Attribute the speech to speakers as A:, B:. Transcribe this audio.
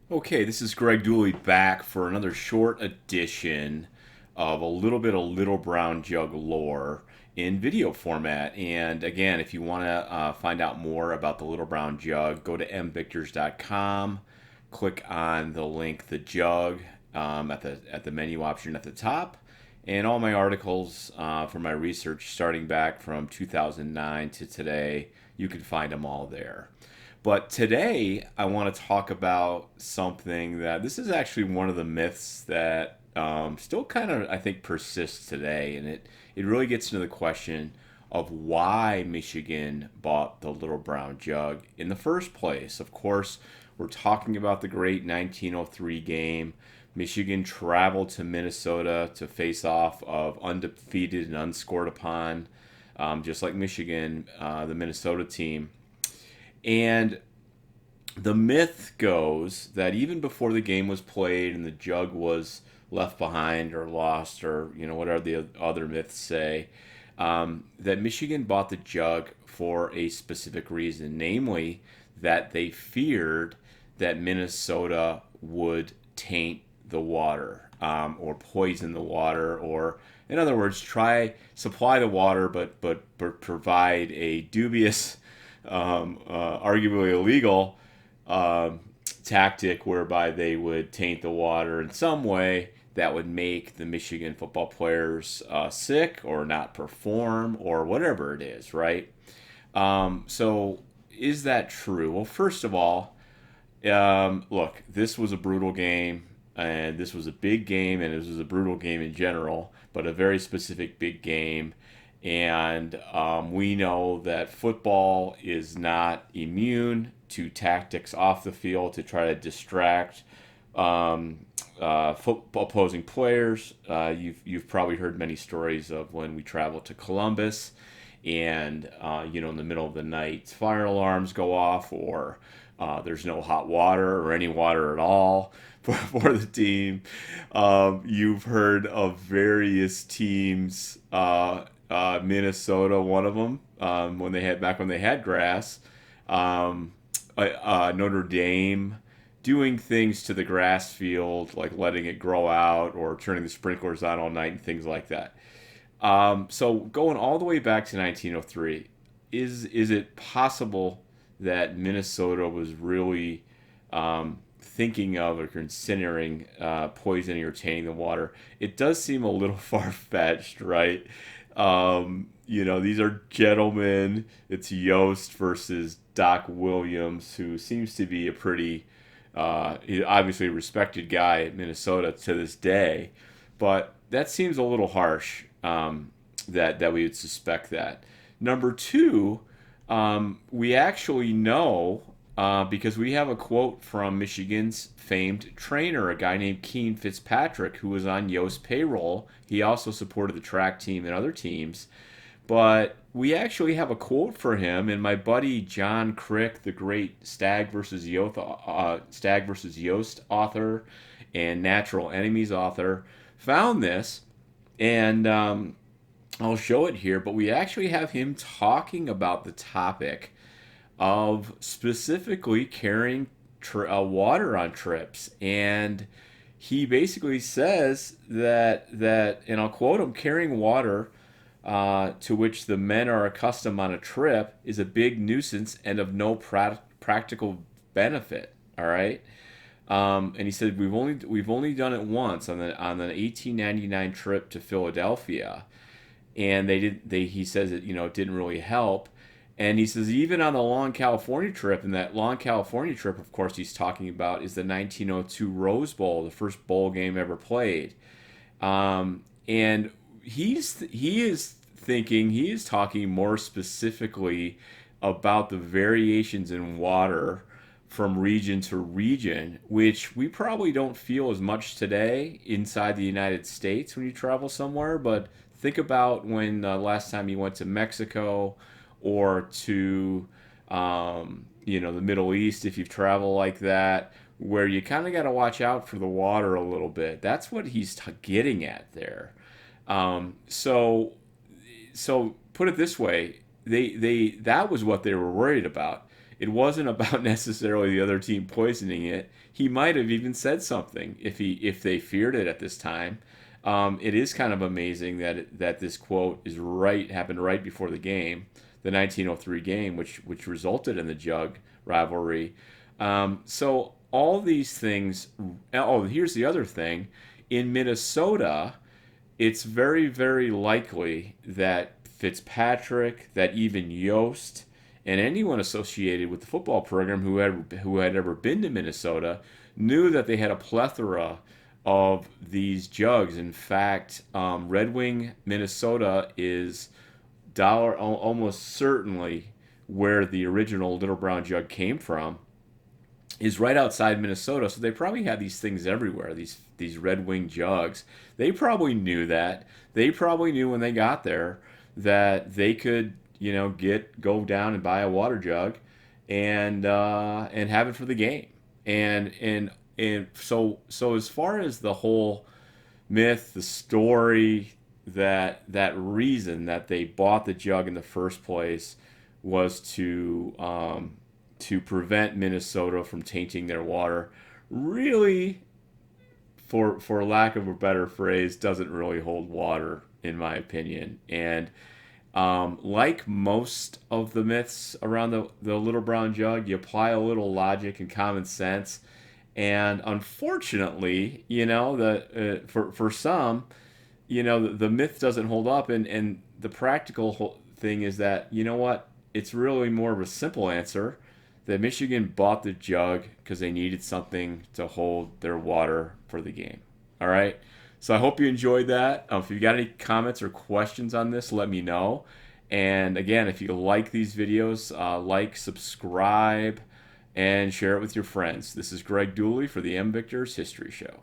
A: Okay, this is Greg Dooley back for another short edition of a little bit of Little Brown Jug lore in video format. And again, if you want to find out more about the Little Brown Jug, go to MVictors.com, click on the link "The Jug" at the menu option at the top, and all my articles for my research starting back from 2009 to today, you can find them all there. But today, I want to talk about something that this is actually one of the myths that still kind of, I think, persists today. And it really gets into the question of why Michigan bought the Little Brown Jug in the first place. Of course, we're talking about the great 1903 game. Michigan traveled to Minnesota to face off of undefeated and unscored upon, just like Michigan, the Minnesota team. And the myth goes that even before the game was played and the jug was left behind or lost or whatever the other myths say, that Michigan bought the jug for a specific reason, namely that they feared that Minnesota would taint the water, or poison the water, or in other words, try supply the water, but provide a dubious, arguably illegal um, tactic whereby they would taint the water in some way that would make the Michigan football players sick or not perform or whatever it is, right? So, is that true? Well, first of all, look, this was a brutal game, and this was a big game, and this was a brutal game in general, but a very specific big game. And we know that football is not immune to tactics off the field to try to distract opposing players. You've probably heard many stories of when we travel to Columbus, and in the middle of the night, fire alarms go off, or there's no hot water or any water at all for the team. You've heard of various teams. Minnesota, one of them, when they had grass. Notre Dame doing things to the grass field, like letting it grow out or turning the sprinklers on all night and things like that. So going all the way back to 1903, is it possible that Minnesota was really thinking of or considering poisoning or tainting the water? It does seem a little far fetched, right? These are gentlemen. It's Yost versus Doc Williams, who seems to be a pretty, obviously respected guy at Minnesota to this day. But that seems a little harsh, that we would suspect that. Number two, we actually know, because we have a quote from Michigan's famed trainer, a guy named Keen Fitzpatrick, who was on Yost payroll. He also supported the track team and other teams. But we actually have a quote for him, and my buddy John Crick, the great Stag versus Yost author and Natural Enemies author, found this, and I'll show it here. But we actually have him talking about the topic of specifically carrying water on trips, and he basically says that, and I'll quote him: "Carrying water to which the men are accustomed on a trip is a big nuisance and of no practical benefit." All right. And he said we've only done it once on the 1899 trip to Philadelphia, and he says it didn't really help. And he says even on the long California trip, and that long California trip, of course, he's talking about is the 1902 Rose Bowl, the first bowl game ever played. And he is talking more specifically about the variations in water from region to region, which we probably don't feel as much today inside the United States when you travel somewhere. But think about when last time you went to Mexico or to the Middle East, if you've traveled like that, where you kind of got to watch out for the water a little bit. That's what he's getting at there. So put it this way, they that was what they were worried about. it wasn't about necessarily the other team poisoning it. He might have even said something if they feared it at this time. It is kind of amazing that this quote is happened right before the game, the 1903 game, which resulted in the Jug rivalry. So all these things. Oh, here's the other thing: in Minnesota, it's very likely that Fitzpatrick, that even Yost, and anyone associated with the football program who had ever been to Minnesota knew that they had a plethora of these jugs. In fact, Red Wing, Minnesota is almost certainly where the original Little Brown Jug came from, is right outside Minnesota, so they probably had these things everywhere. These Red Wing jugs. They probably knew that. They probably knew when they got there that they could, go down and buy a water jug, and have it for the game. And so as far as the whole myth, the story, that reason that they bought the jug in the first place was to prevent Minnesota from tainting their water, really, for lack of a better phrase, doesn't really hold water in my opinion. And like most of the myths around the Little Brown Jug, you apply a little logic and common sense, and unfortunately, for some, the myth doesn't hold up, and the practical thing is that, what, it's really more of a simple answer that Michigan bought the jug because they needed something to hold their water for the game. All right. So I hope you enjoyed that. If you've got any comments or questions on this, let me know. And again, if you like these videos, subscribe, and share it with your friends. This is Greg Dooley for the MVictors History Show.